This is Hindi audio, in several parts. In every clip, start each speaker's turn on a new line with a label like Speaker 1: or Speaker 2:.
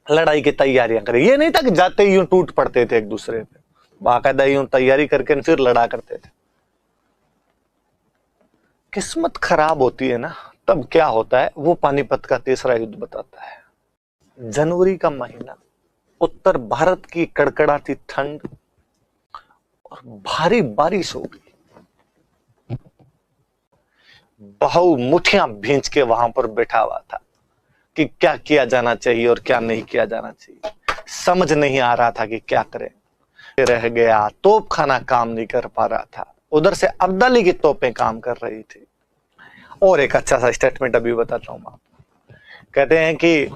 Speaker 1: लड़ाई की तैयारियां करें। ये नहीं था कि जाते ही यूं टूट पड़ते थे एक दूसरे पे, बाकायदा यूं तैयारी करके फिर लड़ा करते थे। किस्मत खराब होती है ना, तब क्या होता है वो पानीपत का तीसरा युद्ध बताता है। जनवरी का महीना, उत्तर भारत की कड़कड़ाती ठंड और भारी बारिश हो गई। बहू मुठियां भींच के वहां पर बैठा हुआ था कि क्या किया जाना चाहिए और क्या नहीं किया जाना चाहिए, समझ नहीं आ रहा था कि क्या करें। रह गया, तोप खाना काम नहीं कर पा रहा था, उधर से अब्दाली की तोपें काम कर रही थी। और एक अच्छा सा स्टेटमेंट अभी बताता हूं मैं। कहते हैं कि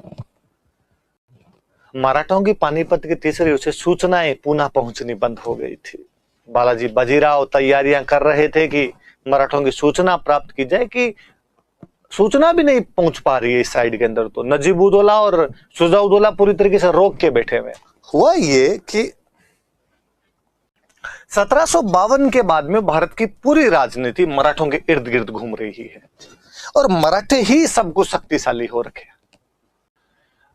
Speaker 1: मराठों की पानीपत के तीसरे युद्ध से सूचनाएं पुनः पहुंचनी बंद हो गई थी। बालाजी बाजीराव तैयारियां कर रहे थे कि मराठों की सूचना प्राप्त की जाए, कि सूचना भी नहीं पहुंच पा रही है इस साइड के अंदर। तो नजीबुद्दौला और शुजाउद्दौला पूरी तरीके से रोक के बैठे हुए। हुआ ये कि 1752 के बाद में भारत की पूरी राजनीति मराठों के इर्द गिर्द घूम रही है और मराठे ही सब कुछ शक्तिशाली हो रखे।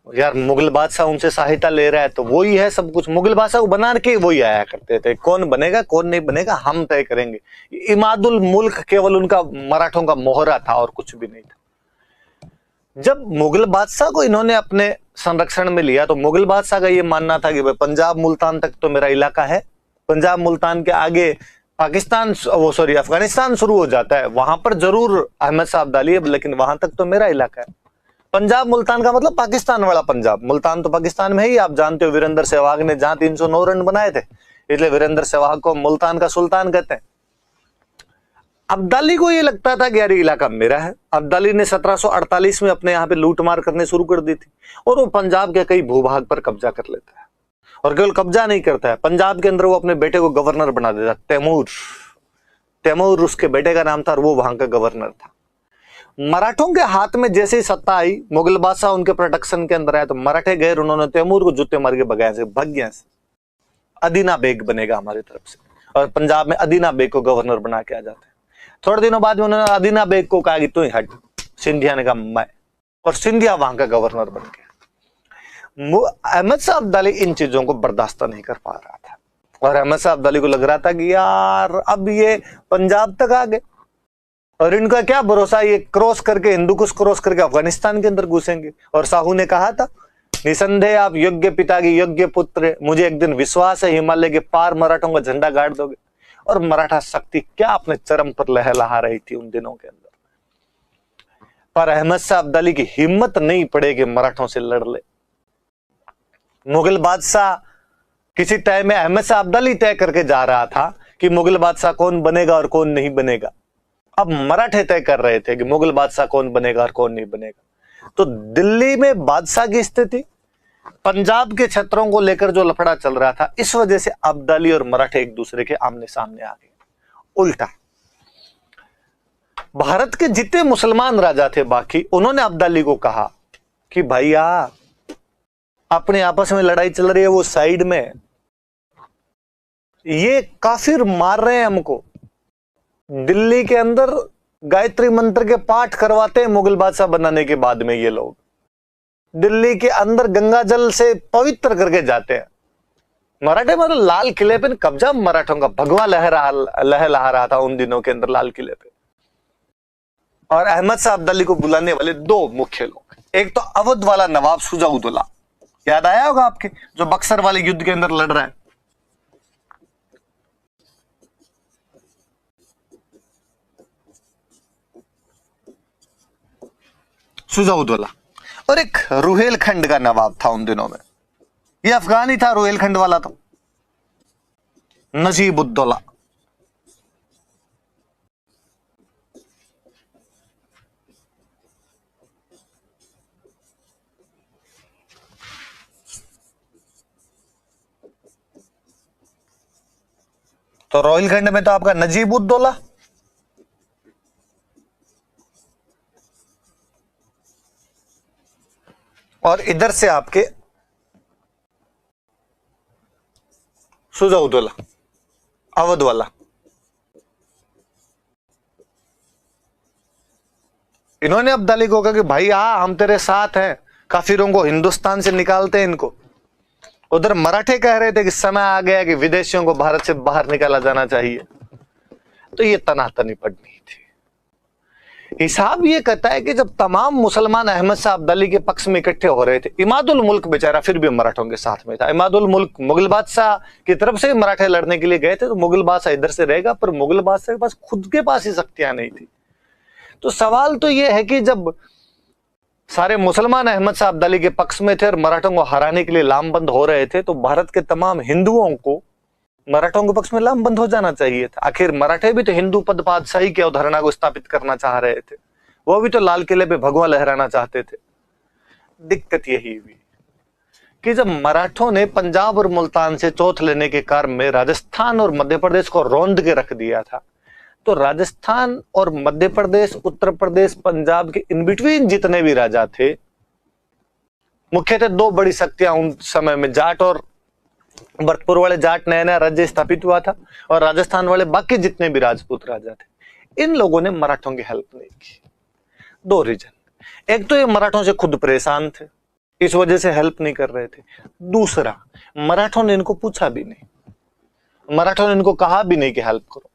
Speaker 1: यार मुगल बादशाह उनसे सहायता ले रहा है तो वो ही है सब कुछ। मुगल बादशाह को बना के वही आया करते थे, कौन बनेगा कौन नहीं बनेगा हम तय करेंगे। इमादुल मुल्क केवल उनका मराठों का मोहरा था और कुछ भी नहीं था। जब मुगल बादशाह को इन्होंने अपने संरक्षण में लिया तो मुगल बादशाह का ये मानना था कि भाई पंजाब मुल्तान तक तो मेरा इलाका है, पंजाब मुल्तान के आगे पाकिस्तान अफगानिस्तान शुरू हो जाता है, वहां पर जरूर अहमद शाह अब्दाली है, लेकिन वहां तक तो मेरा इलाका है। पंजाब मुल्तान का मतलब पाकिस्तान वाला पंजाब, मुल्तान तो पाकिस्तान में ही, आप जानते हो वीरेंद्र सहवाग ने जहां 309 रन बनाए थे, इसलिए वीरेंद्र सहवाग को मुल्तान का सुल्तान कहते हैं। अब्दाली को ये लगता था कि यार इलाका मेरा है। अब्दाली ने 1748 में अपने यहाँ पे लूटमार करने शुरू कर दी थी और वो पंजाब के कई भूभाग पर कब्जा कर लेता है। और केवल कब्जा नहीं करता है, पंजाब के अंदर वो अपने बेटे को गवर्नर बना देता। तैमूर उसके बेटे का नाम था और वो वहां का गवर्नर था। मराठों के हाथ में जैसे ही सत्ता आई, मुगल बादशाह उनके प्रोटेक्शन के अंदर आया, तो मराठे गए, उन्होंने तैमूर को जूते मार के भगाया से भग गया। अदीना बेग बनेगा हमारी तरफ से, और पंजाब में अदीना बेग को गवर्नर बना के आ जाते हैं। थोड़े दिनों बाद में उन्होंने अदीना बेग को कहा कि तू ही हट, सिंधिया ने कहा मैं, और सिंधिया वहां का गवर्नर बन गया। अहमद शाह अब्दाली इन चीजों को बर्दाश्त नहीं कर पा रहा था और अहमद शाह अब्दाली को लग रहा था कि यार अब ये पंजाब तक आ गए और इनका क्या भरोसा, ये क्रॉस करके हिंदू कुश क्रॉस करके अफगानिस्तान के अंदर घुसेंगे। और साहू ने कहा था निसंदेह आप योग्य पिता की योग्य पुत्र, मुझे एक दिन विश्वास है हिमालय के पार मराठों का झंडा गाड़ दोगे। और मराठा शक्ति क्या अपने चरम पर लहलहा रही थी उन दिनों के अंदर, पर अहमद शाह अब्दाली की हिम्मत नहीं पड़ेगी मराठों से लड़ ले। मुगल बादशाह किसी टाइम में अहमद शाह अब्दाली तय करके जा रहा था कि मुगल बादशाह कौन बनेगा और कौन नहीं बनेगा। अब मराठे तय कर रहे थे कि मुगल बादशाह कौन बनेगा और कौन नहीं बनेगा। तो दिल्ली में बादशाह की स्थिति, पंजाब के क्षेत्रों को लेकर जो लफड़ा चल रहा था, इस वजह से अब्दाली और मराठे एक दूसरे के आमने सामने आ गए। उल्टा भारत के जितने मुसलमान राजा थे बाकी, उन्होंने अब्दाली को कहा कि भैया अपने आपस में लड़ाई चल रही है वो साइड में, ये काफिर मार रहे हैं हमको। दिल्ली के अंदर गायत्री मंत्र के पाठ करवाते हैं मुगल बादशाह बनाने के बाद में, ये लोग दिल्ली के अंदर गंगा जल से पवित्र करके जाते हैं। मराठे मतलब लाल किले पे कब्जा मराठों का, भगवा लहरा रहा था उन दिनों के अंदर लाल किले पे। और अहमद शाह अब्दाली को बुलाने वाले दो मुख्य लोग, एक तो अवध वाला नवाब शुजाउद्दौला, याद आया होगा आपके, जो बक्सर वाले युद्ध के अंदर लड़ रहा है, शुजाउद्दौला। और एक रुहेलखंड का नवाब था उन दिनों में, ये अफगानी था रुहेलखंड वाला, तो नजीबुद्दौला। तो रोहिलखंड में तो आपका नजीबुद्दौला, और इधर से आपके शुजाउद्दौला, अवध वाला। इन्होंने अब्दाली को कहा कि भाई हम तेरे साथ हैं, काफिरों को हिंदुस्तान से निकालते इनको। उधर मराठे कह रहे थे कि समय आ गया कि विदेशियों को भारत से बाहर निकाला जाना चाहिए। तो ये तनातनी पड़नी थी। हिसाब ये कहता है कि जब तमाम मुसलमान अहमद शाह अब्दाली के पक्ष में इकट्ठे हो रहे थे, इमादुल मुल्क बेचारा फिर भी मराठों के साथ में था। इमादुल मुल्क मुगल बादशाह की तरफ से मराठे लड़ने के लिए गए थे, तो मुगल बादशाह इधर से रहेगा, पर मुगल बादशाह के पास खुद के पास ही शक्तियां नहीं थी। तो सवाल तो यह है कि जब सारे मुसलमान अहमद शाह अब्दाली के पक्ष में थे और मराठों को हराने के लिए लामबंद हो रहे थे, तो भारत के तमाम हिंदुओं को मराठों के पक्ष में लामबंद हो जाना चाहिए था। आखिर मराठे भी तो हिंदू पद पातशाही की अवधारणा को स्थापित करना चाह रहे थे, वो भी तो लाल किले पे भगवा लहराना चाहते थे। दिक्कत यही हुई कि जब मराठों ने पंजाब और मुल्तान से चौथ लेने के क्रम में राजस्थान और मध्य प्रदेश को रौंद के रख दिया था, तो राजस्थान और मध्य प्रदेश, उत्तर प्रदेश, पंजाब के इन बिटवीन जितने भी राजा थे, मुख्यतः दो बड़ी शक्तियां उन समय में, जाट और भरतपुर वाले जाट नया नया राज्य स्थापित हुआ था, और राजस्थान वाले बाकी जितने भी राजपूत राजा थे, इन लोगों ने मराठों की हेल्प नहीं की। दो रीजन, एक तो ये मराठों से खुद परेशान थे, इस वजह से हेल्प नहीं कर रहे थे। दूसरा, मराठों ने इनको पूछा भी नहीं, मराठों ने इनको कहा भी नहीं कि हेल्प करो।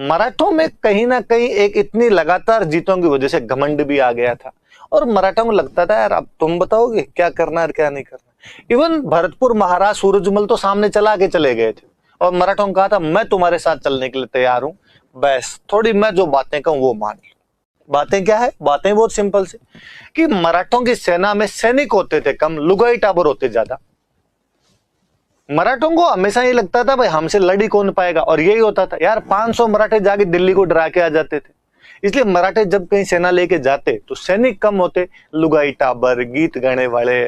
Speaker 1: मराठों में कहीं ना कहीं एक इतनी लगातार जीतों की वजह से घमंड भी आ गया था, और मराठों को लगता था यार अब तुम बताओगे क्या करना है और क्या नहीं करना। इवन भरतपुर महाराज सूरजमल तो सामने चला के चले गए थे, और मराठों ने कहा था मैं तुम्हारे साथ चलने के लिए तैयार हूं, बस थोड़ी मैं जो बातें कहूं वो मान लो। बातें क्या है? बातें बहुत सिंपल से कि मराठों की सेना में सैनिक होते थे कम, लुगाई टाबर होते ज्यादा। मराठों को हमेशा ये लगता था भाई हमसे लड़ी कौन पाएगा, और यही होता था यार, 500 मराठे जाके दिल्ली को डरा के आ जाते थे। इसलिए मराठे जब कहीं सेना लेके जाते तो सैनिक कम होते, लुगाई टाबर, गीत गाने वाले,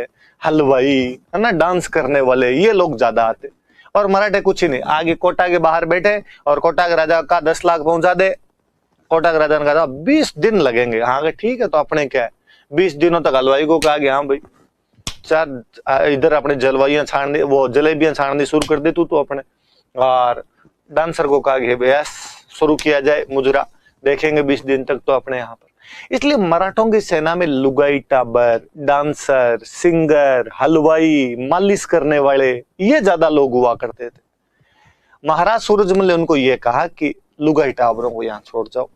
Speaker 1: हलवाई, है ना, डांस करने वाले, ये लोग ज्यादा आते। और मराठे कुछ ही नहीं, आगे कोटा के बाहर बैठे और कोटा के राजा का 10 लाख पहुंचा दे। कोटा के राजा ने कहा 20 दिन लगेंगे। हाँ ठीक है, तो अपने क्या है, 20 दिनों तक हलवाई को कहा गया हाँ भाई चार इधर अपने जलवाइयां छाड़ने, वो जलेबियां छाड़नी शुरू कर दे तू तो अपने, और डांसर को कहा गया बस शुरू किया जाए मुजरा, देखेंगे 20 दिन तक तो अपने यहाँ पर। इसलिए मराठों की सेना में लुगाई टाबर, डांसर, सिंगर, हलवाई, मालिश करने वाले, ये ज्यादा लोग हुआ करते थे। महाराज सूरजमल ने उनको ये कहा कि लुगाई टाबरों को यहाँ छोड़ जाओ,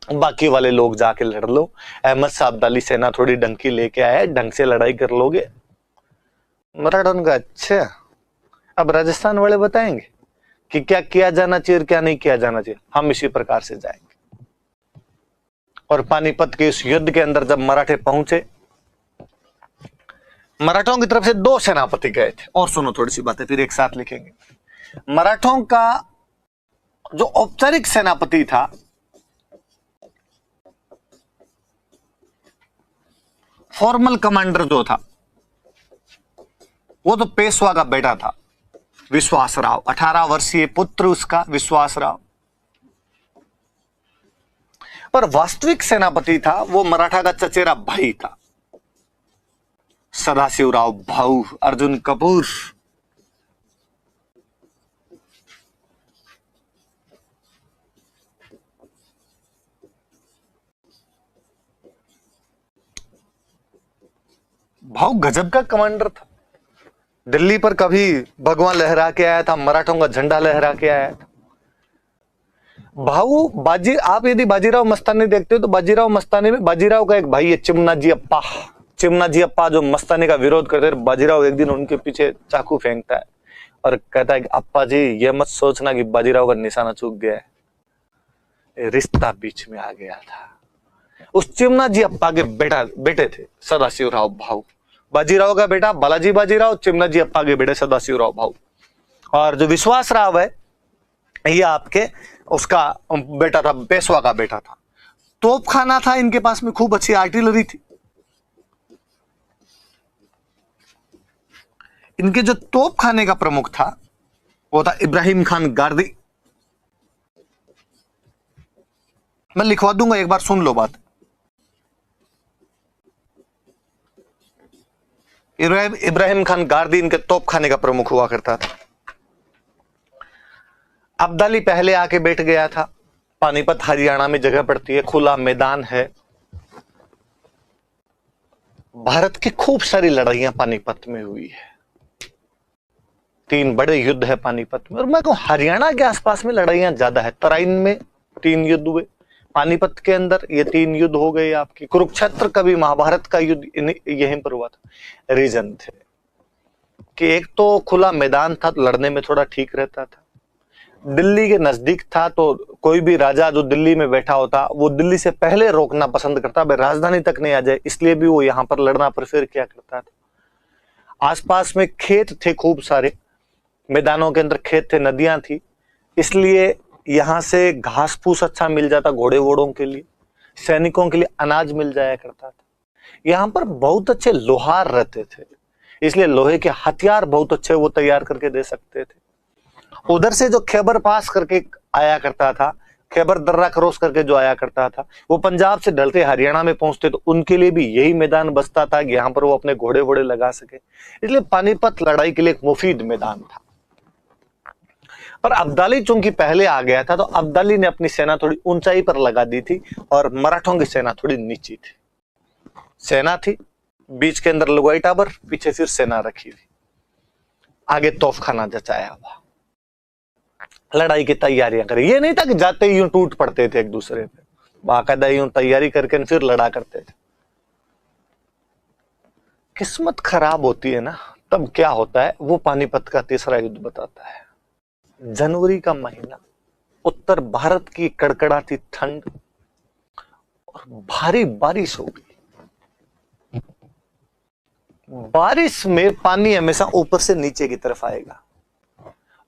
Speaker 1: बाकी वाले लोग जाके लड़ लो। अहमद शाह अब्दाली सेना थोड़ी डंकी लेके आया, ढंग से लड़ाई कर लोगे। मराठों का अच्छा, अब राजस्थान वाले बताएंगे कि क्या किया जाना चाहिए और क्या नहीं किया जाना चाहिए, हम इसी प्रकार से जाएंगे। और पानीपत के इस युद्ध के अंदर जब मराठे पहुंचे, मराठों की तरफ से 2 सेनापति गए थे। और सुनो थोड़ी सी बातें फिर एक साथ लिखेंगे। मराठों का जो औपचारिक सेनापति था फॉर्मल कमांडर जो था वो तो पेशवा का बेटा था, विश्वासराव, 18 वर्षीय पुत्र उसका विश्वासराव। पर वास्तविक सेनापति था वो मराठा का चचेरा भाई था, सदाशिवराव भाऊ अर्जुन कपूर। भाऊ गजब का कमांडर था, दिल्ली पर कभी भगवा लहरा के आया था, मराठों का झंडा लहरा के आया था। भाऊ बाजी, आप यदि बाजीराव मस्तानी देखते हो तो बाजीराव मस्तानी में बाजीराव का एक भाई है चिमनाजी अप्पा। चिमनाजी अप्पा जो मस्तानी का विरोध करते थे, बाजीराव एक दिन उनके पीछे चाकू फेंकता है और कहता है कि अप्पा जी ये मत सोचना कि बाजीराव का निशाना चूक गया है, रिश्ता बीच में आ गया था। उस चिमनाजी अप्पा के बेटे थे सदाशिवराव भाऊ, बाजीराव का बेटा बालाजी बाजीराव, चिमनाजी अप्पा के बेटे सदाशिवराव भाऊ। और जो विश्वासराव है ये आपके उसका बेटा था, पेशवा का बेटा था। तोपखाना था इनके पास में, खूब अच्छी आर्टिलरी थी। इनके जो तोपखाने का प्रमुख था वो था इब्राहिम खान गार्दी। मैं लिखवा दूंगा, एक बार सुन लो बात। इब्राहिम खान गार्दी इनके तोपखाने का प्रमुख हुआ करता था। अब्दाली पहले आके बैठ गया था। पानीपत हरियाणा में जगह पड़ती है, खुला मैदान है, भारत की खूब सारी लड़ाइयां पानीपत में हुई है, 3 बड़े युद्ध है पानीपत में। और मैं कहूं हरियाणा के आसपास में लड़ाइयां ज्यादा है। तराइन में 3 युद्ध हुए, पानीपत के अंदर ये 3 युद्ध हो गए आपकी। कुरुक्षेत्र का भी महाभारत का युद्ध यहीं पर हुआ था। रीजन थे कि एक तो खुला मैदान था तो लड़ने में थोड़ा ठीक रहता था, दिल्ली के नजदीक था तो कोई भी राजा जो दिल्ली में बैठा होता वो दिल्ली से पहले रोकना पसंद करता, भाई राजधानी तक नहीं आ जाए, इसलिए भी वो यहां पर लड़ना प्रेफर किया करता था। आसपास में खेत थे, खूब सारे मैदानों के अंदर खेत थे, नदियां थी, इसलिए यहां से घास फूस अच्छा मिल जाता, घोड़े वोड़ों के लिए, सैनिकों के लिए अनाज मिल जाया करता था। यहां पर बहुत अच्छे लोहार रहते थे, इसलिए लोहे के हथियार बहुत अच्छे वो तैयार करके दे सकते थे। उधर से जो खैबर पास करके आया करता था, खैबर दर्रा क्रॉस करके जो आया करता था, वो पंजाब से ढलते हरियाणा में पहुंचते तो उनके लिए भी यही मैदान बचता था कि यहां पर वो अपने घोड़े वोड़े लगा सके। इसलिए पानीपत लड़ाई के लिए एक मुफीद मैदान था। पर अब्दाली चूंकि पहले आ गया था तो अब्दाली ने अपनी सेना थोड़ी ऊंचाई पर लगा दी थी और मराठों की सेना थोड़ी नीची थी। सेना थी बीच के अंदर लुगाई टाबर, पीछे फिर सेना रखी थी, आगे तोफखाना जचाया हुआ, लड़ाई की तैयारियां करी। ये नहीं था कि जाते ही यूं टूट पड़ते थे एक दूसरे पे, बाकायदा यूं तैयारी करके फिर लड़ा करते थे। किस्मत खराब होती है ना, तब क्या होता है वो पानीपत का तीसरा युद्ध बताता है। जनवरी का महीना, उत्तर भारत की कड़कड़ाती ठंड और भारी बारिश हो गई। बारिश में पानी हमेशा ऊपर से नीचे की तरफ आएगा,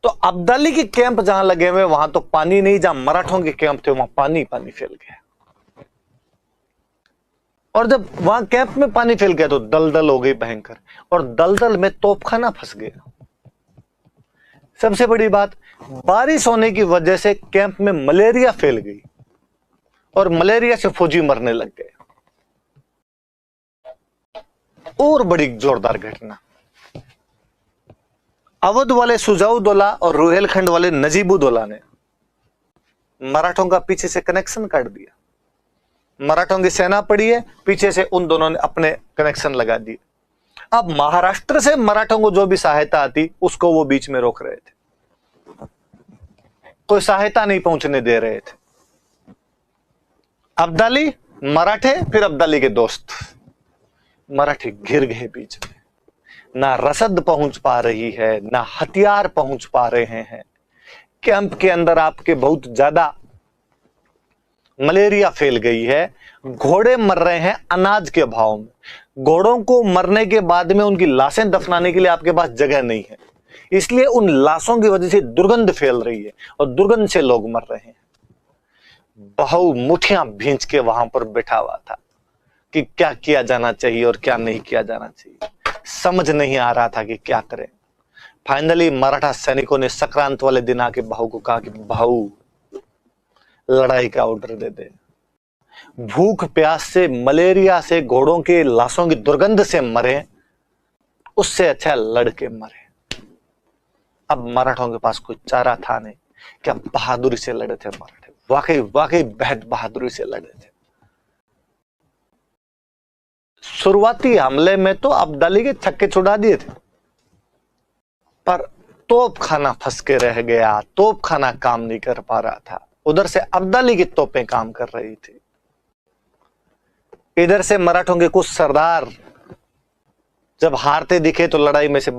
Speaker 1: तो अब्दाली के कैंप जहां लगे हुए वहां तो पानी नहीं, जहां मराठों के कैंप थे वहां पानी पानी फैल गया। और जब वहां कैंप में पानी फैल गया तो दलदल हो गई भयंकर, और दलदल में तोपखाना फंस गया। सबसे बड़ी बात, बारिश होने की वजह से कैंप में मलेरिया फैल गई और मलेरिया से फौजी मरने लग गए। और बड़ी जोरदार घटना, अवध वाले सुजाउद्दौला और रुहेलखंड वाले नजीबुद्दौला ने मराठों का पीछे से कनेक्शन काट दिया। मराठों की सेना पड़ी है, पीछे से उन दोनों ने अपने कनेक्शन लगा दिए। अब महाराष्ट्र से मराठों को जो भी सहायता आती उसको वो बीच में रोक रहे थे, कोई सहायता नहीं पहुंचने दे रहे थे। अब्दाली मराठे, फिर अब्दाली के दोस्त मराठे घिर गए बीच में, ना रसद पहुंच पा रही है, ना हथियार पहुंच पा रहे हैं। कैंप के अंदर आपके बहुत ज्यादा मलेरिया फैल गई है, घोड़े मर रहे हैं अनाज के अभाव में। घोड़ों को मरने के बाद में उनकी लाशें दफनाने के लिए आपके पास जगह नहीं है, इसलिए उन लाशों की वजह से दुर्गंध फैल रही है और दुर्गंध से लोग मर रहे हैं। बहु मुठियां भींच के वहां पर बैठा हुआ था कि क्या किया जाना चाहिए और क्या नहीं किया जाना चाहिए, समझ नहीं आ रहा था कि क्या करें। फाइनली मराठा सैनिकों ने संक्रांत वाले दिन आके बहू को कहा कि बहू लड़ाई का ऑर्डर दे दे। भूख प्यास से, मलेरिया से, घोड़ों के लाशों की दुर्गंध से मरे, उससे अच्छा लड़के मरे। अब मराठों के पास कोई चारा था नहीं, क्या बहादुरी से लड़े थे मराठे, वाकई वाकई बेहद बहादुरी से लड़े थे। शुरुआती हमले में तो अब्दाली के छक्के छुड़ा दिए थे, पर तोप खाना फंस के रह गया, तोप खाना काम नहीं कर पा रहा था। उधर से अब्दाली की तोपें काम कर रही थी, इधर से मराठों के कुछ सरदार जब हारते दिखे तो लड़ाई में से